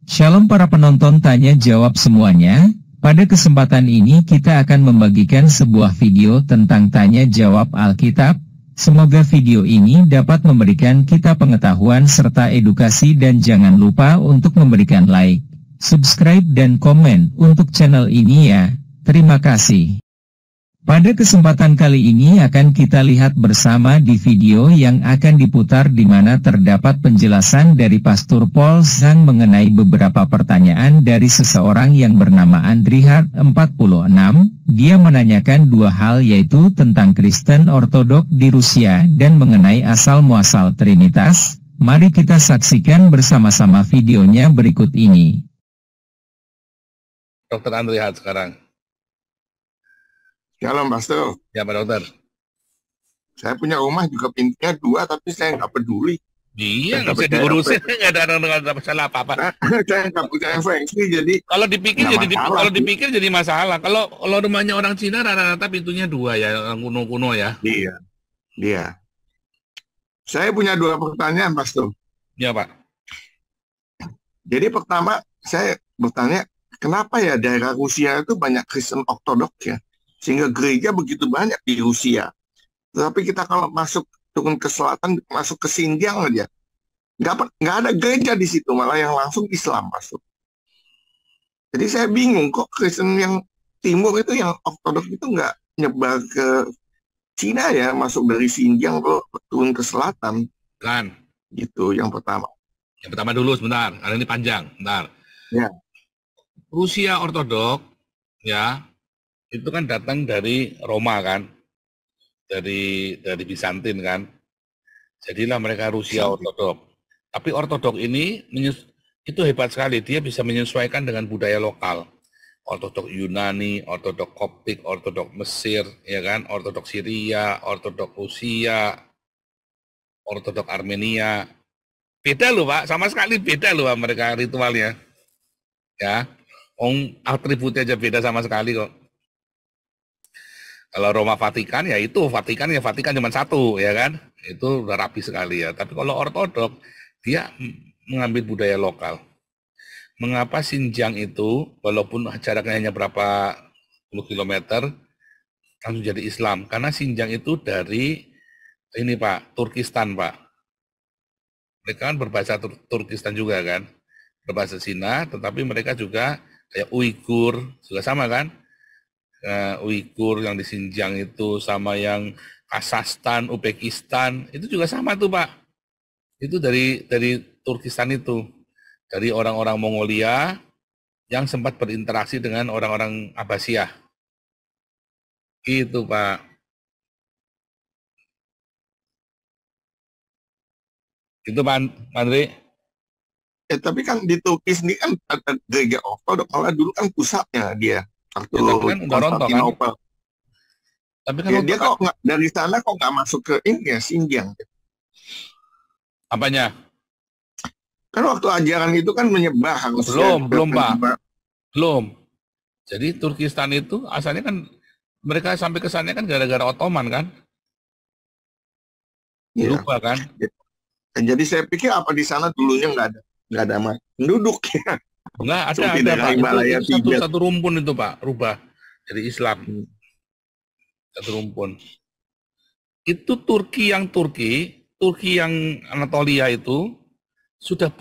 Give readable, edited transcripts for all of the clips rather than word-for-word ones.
Shalom para penonton tanya jawab semuanya. Pada kesempatan ini kita akan membagikan sebuah video tentang tanya jawab Alkitab. Semoga video ini dapat memberikan kita pengetahuan serta edukasi dan jangan lupa untuk memberikan like, subscribe dan komen untuk channel ini ya. Terima kasih. Pada kesempatan kali ini akan kita lihat bersama di video yang akan diputar di mana terdapat penjelasan dari Pastor Paul Zhang mengenai beberapa pertanyaan dari seseorang yang bernama Andrihard 46. Dia menanyakan dua hal yaitu tentang Kristen Ortodok di Rusia dan mengenai asal-muasal Trinitas. Mari kita saksikan bersama-sama videonya berikut ini. Dokter Andrihard sekarang. Shalom, Pastor. Ya, Pak Dokter. Saya punya rumah juga pintunya dua, tapi saya nggak peduli. Iya, nggak bisa diurusin, nggak ada masalah apa-apa. Saya nggak percaya feng shui, jadi kalau dipikir jadi masalah. Kalau rumahnya orang Cina rata-rata pintunya dua ya, orang kuno-kuno ya. Iya. Saya punya dua pertanyaan, Pastor. Ya, Pak. Jadi pertama, saya bertanya, kenapa ya daerah Rusia itu banyak Kristen Ortodok ya? Sehingga gereja begitu banyak di Rusia. Tapi kita kalau turun ke selatan, masuk ke Xinjiang aja, nggak ada gereja di situ, malah yang langsung Islam masuk. Jadi saya bingung kok Kristen yang timur itu, yang Ortodok itu nggak nyebar ke Cina ya, masuk dari Xinjiang kok turun ke selatan. Kan. Gitu yang pertama. Yang pertama dulu sebentar, karena ini panjang. Bentar. Ya. Rusia Ortodok, ya, itu kan datang dari Roma kan, dari Bizantin kan, jadilah mereka Rusia Ortodok. Tapi Ortodok ini itu hebat sekali, dia bisa menyesuaikan dengan budaya lokal. Ortodok Yunani, Ortodok Koptik, Ortodok Mesir, ya kan, Ortodok Syria, Ortodok Rusia, Ortodok Armenia. Beda loh Pak, sama sekali beda loh Pak, mereka ritualnya. Ya, atributnya aja beda sama sekali kok. Kalau Roma Vatikan ya itu Vatikan cuma satu ya kan, itu udah rapi sekali ya. Tapi kalau Ortodok dia mengambil budaya lokal. Mengapa Xinjiang itu walaupun jaraknya hanya berapa puluh kilometer langsung jadi Islam? Karena Xinjiang itu dari ini Pak, Turkistan Pak. Mereka kan berbahasa Turkistan juga kan, berbahasa Cina, tetapi mereka juga kayak Uighur juga sama kan. Uighur yang di Xinjiang itu sama yang Kazakhstan, Uzbekistan itu juga sama tuh Pak. Itu dari Turkistan itu, dari orang-orang Mongolia yang sempat berinteraksi dengan orang-orang Abbasiyah. Itu Pak. Itu Pak Andri. Tapi kan di Turki sendiri kan ada gereja Ortodok, malah dulu kan pusatnya dia. Ya, tapi kan udah rontok kan. Tapi kan ya, dia kok nggak dari sana kok nggak masuk ke ini ya, Xinjiang. Apanya? Kan waktu ajaran itu kan menyebar belum Pak. Belum. Jadi Turkistan itu asalnya kan mereka sampai ke sana kan gara-gara Ottoman kan. Ya. Lupa kan. Jadi saya pikir apa di sana dulunya nggak ada penduduk ya. Enggak, ada Pak. Itu satu rumpun itu Pak, rubah dari Islam. Satu rumpun. Itu Turki yang Anatolia itu sudah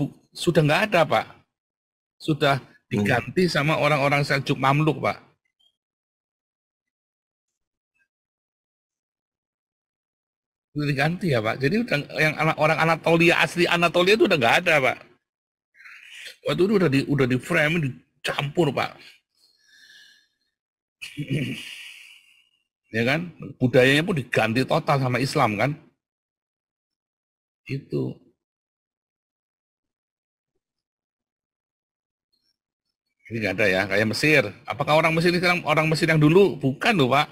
nggak ada Pak. Sudah diganti sama orang-orang Seljuk Mamluk Pak. Sudah diganti ya Pak. Jadi udah yang orang Anatolia, asli Anatolia itu udah nggak ada Pak. Waktu itu udah di frame, dicampur Pak. Ya kan? Budayanya pun diganti total sama Islam kan? Itu. Ini nggak ada ya, kayak Mesir. Apakah orang Mesir ini sekarang orang Mesir yang dulu? Bukan loh Pak.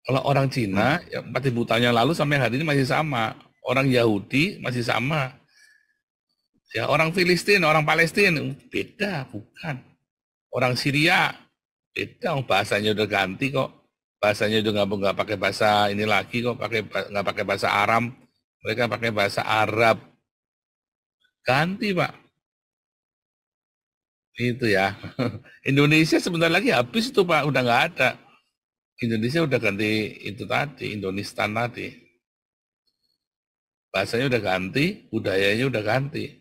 Kalau orang Cina, ya 4.000 tahun yang lalu sampai hari ini masih sama. Orang Yahudi masih sama. Ya, orang Filistin, orang Palestina, beda, bukan. Orang Syria, beda, bahasanya udah ganti kok. Bahasanya udah nggak pakai bahasa ini lagi kok, nggak pakai bahasa Aram. Mereka pakai bahasa Arab. Ganti, Pak. Itu ya. Indonesia sebentar lagi habis itu, Pak. Udah nggak ada. Indonesia udah ganti itu tadi, Indonistan tadi. Bahasanya udah ganti, budayanya udah ganti.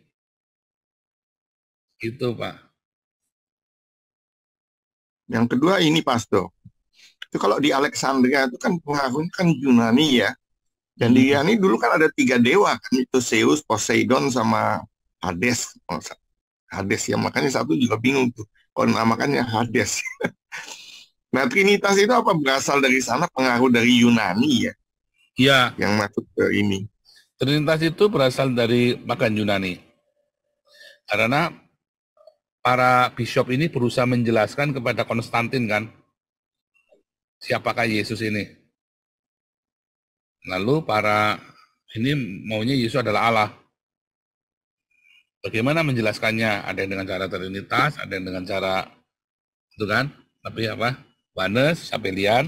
Itu, Pak. Yang kedua ini Pasto. Itu kalau di Alexandria itu kan pengaruhnya kan Yunani ya. Dan di Yunani dulu kan ada 3 dewa kan, itu Zeus, Poseidon, sama Hades. Hades ya, makanya satu juga bingung tuh. Kalau namakannya Hades. Nah, Trinitas itu apa berasal dari sana, pengaruh dari Yunani ya, Ya, yang masuk ke ini. Trinitas itu berasal dari makan Yunani. Karena para bishop ini berusaha menjelaskan kepada Konstantin kan, siapakah Yesus ini. Lalu para ini maunya Yesus adalah Allah. Bagaimana menjelaskannya? Ada yang dengan cara Trinitas, ada yang dengan cara itu kan, tapi apa? Oneness, Sabellian,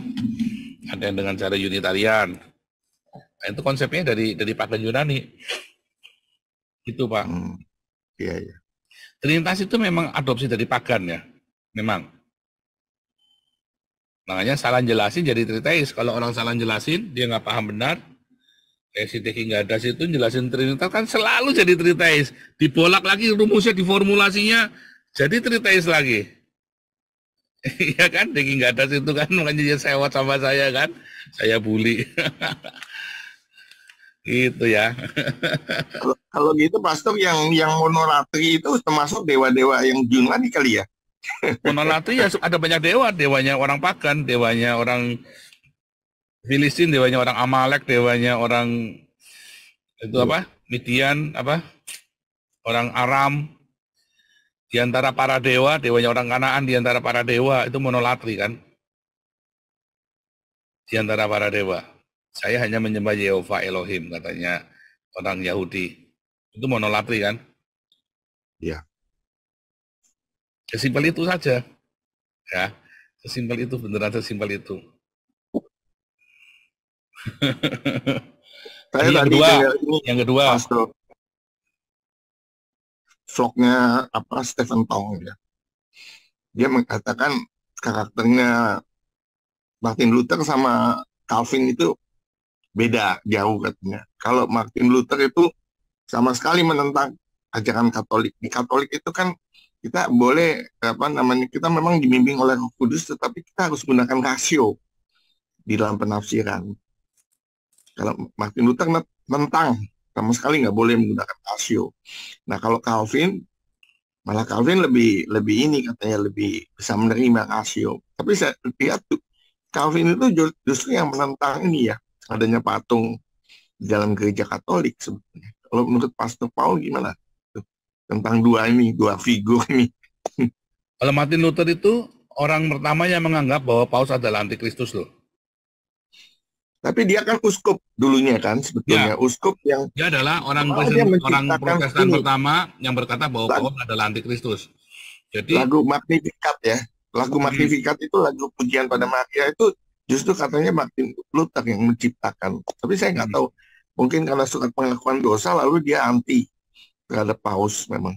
ada yang dengan cara Unitarian. Nah, itu konsepnya dari pagan Yunani. Itu, Pak. Iya, iya. Trinitas itu memang adopsi dari pagan ya, memang. Makanya salah jelasin jadi triteis. Kalau orang salah jelasin, dia nggak paham benar. Kayak si King Gadas itu jelasin Trinitas kan selalu jadi triteis. Dibolak lagi rumusnya, diformulasinya, jadi triteis lagi. Iya kan, King Gadas itu kan makanya dia sewot sama saya kan, saya bully. Gitu ya. Kalau gitu Pastor yang monolatri itu termasuk dewa-dewa yang Yunani kali ya? Monolatri ya ada banyak dewa, dewanya orang pagan, dewanya orang Filistin, dewanya orang Amalek, dewanya orang itu apa? Midian, apa? Orang Aram. Di antara para dewa, dewanya orang Kanaan, di antara para dewa itu monolatri kan? Di antara para dewa. Saya hanya menyembah Yehova Elohim, katanya orang Yahudi. Itu monolatri kan? Iya. Sesimpel itu saja. Ya, sesimpel itu, beneran sesimpel itu. Saya yang tadi kedua, ini yang kedua. Pastor, vlognya apa Stephen Tong ya. Dia mengatakan karakternya Martin Luther sama Calvin itu beda jauh katanya. Kalau Martin Luther itu sama sekali menentang ajaran Katolik. Di Katolik itu kan kita boleh kita memang dibimbing oleh Roh Kudus, tetapi kita harus gunakan rasio di dalam penafsiran. Kalau Martin Luther menentang sama sekali nggak boleh menggunakan rasio. Nah kalau Calvin lebih ini katanya lebih bisa menerima rasio. Tapi saya lihat tuh Calvin itu justru yang menentang ini ya, adanya patung di dalam gereja Katolik sebetulnya. Kalau menurut Pastor Paul gimana tentang dua figur ini? Kalau Martin Luther itu orang pertama yang menganggap bahwa Paus adalah antikristus loh. Tapi dia kan uskup dulunya kan sebetulnya, ya, uskup yang dia adalah orang Protestan pertama yang berkata bahwa Paus adalah antikristus. Jadi lagu Magnificat ya, lagu Magnificat itu lagu pujian pada Maria itu justru katanya Martin Luther yang menciptakan. Tapi saya nggak tahu, mungkin karena surat pengakuan dosa lalu dia anti terhadap Paus memang.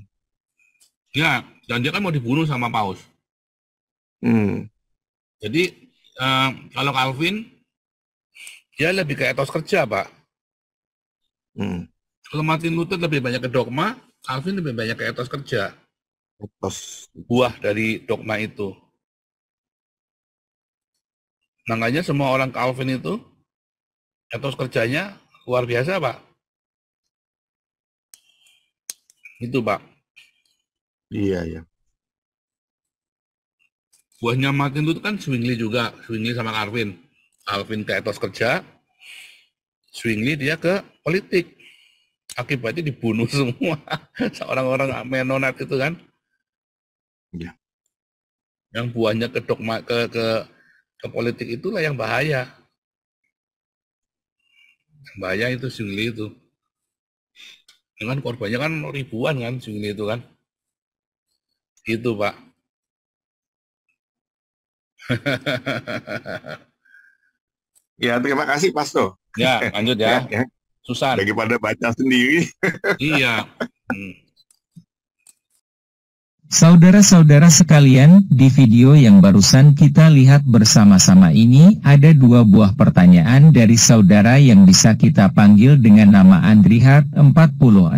Ya, dan dia kan mau dibunuh sama Paus. Jadi kalau Calvin dia lebih ke etos kerja, Pak. Kalau Martin Luther lebih banyak ke dogma, Calvin lebih banyak ke etos kerja. Buah dari dogma itu. Makanya semua orang Calvin itu etos kerjanya luar biasa, Pak. Itu, Pak. Iya, ya. Buahnya Martin Luther kan Zwingli juga, Zwingli sama Calvin. Calvin ke etos kerja, Zwingli dia ke politik. Akibatnya dibunuh semua orang-orang Mennonite itu kan. Ya. Yang buahnya ke dogma ke politik itulah yang bahaya. Yang bahaya itu Zwingli itu. Dengan korbannya kan ribuan kan Zwingli itu kan. Gitu, Pak. Ya, terima kasih Pastor. Ya, lanjut ya. Susan. Daripada baca sendiri. Iya. Saudara-saudara sekalian, di video yang barusan kita lihat bersama-sama ini ada dua buah pertanyaan dari saudara yang bisa kita panggil dengan nama Andrihard 46,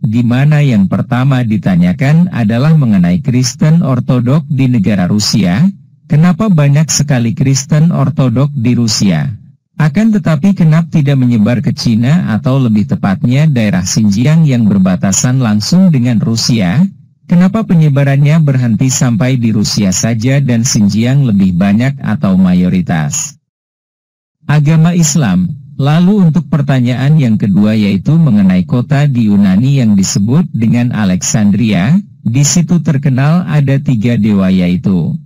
di mana yang pertama ditanyakan adalah mengenai Kristen Ortodok di negara Rusia. Kenapa banyak sekali Kristen Ortodok di Rusia? Akan tetapi kenapa tidak menyebar ke Cina atau lebih tepatnya daerah Xinjiang yang berbatasan langsung dengan Rusia? Kenapa penyebarannya berhenti sampai di Rusia saja dan Xinjiang lebih banyak atau mayoritas? Agama Islam. Lalu untuk pertanyaan yang kedua yaitu mengenai kota di Yunani yang disebut dengan Alexandria, di situ terkenal ada 3 dewa yaitu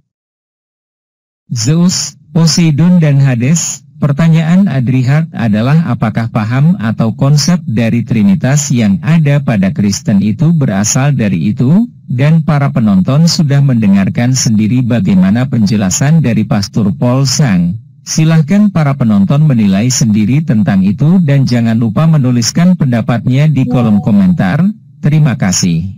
Zeus, Poseidon dan Hades. Pertanyaan Adrihard adalah apakah paham atau konsep dari Trinitas yang ada pada Kristen itu berasal dari itu, dan para penonton sudah mendengarkan sendiri bagaimana penjelasan dari Pastor Paul Sang. Silahkan para penonton menilai sendiri tentang itu dan jangan lupa menuliskan pendapatnya di kolom komentar. Terima kasih.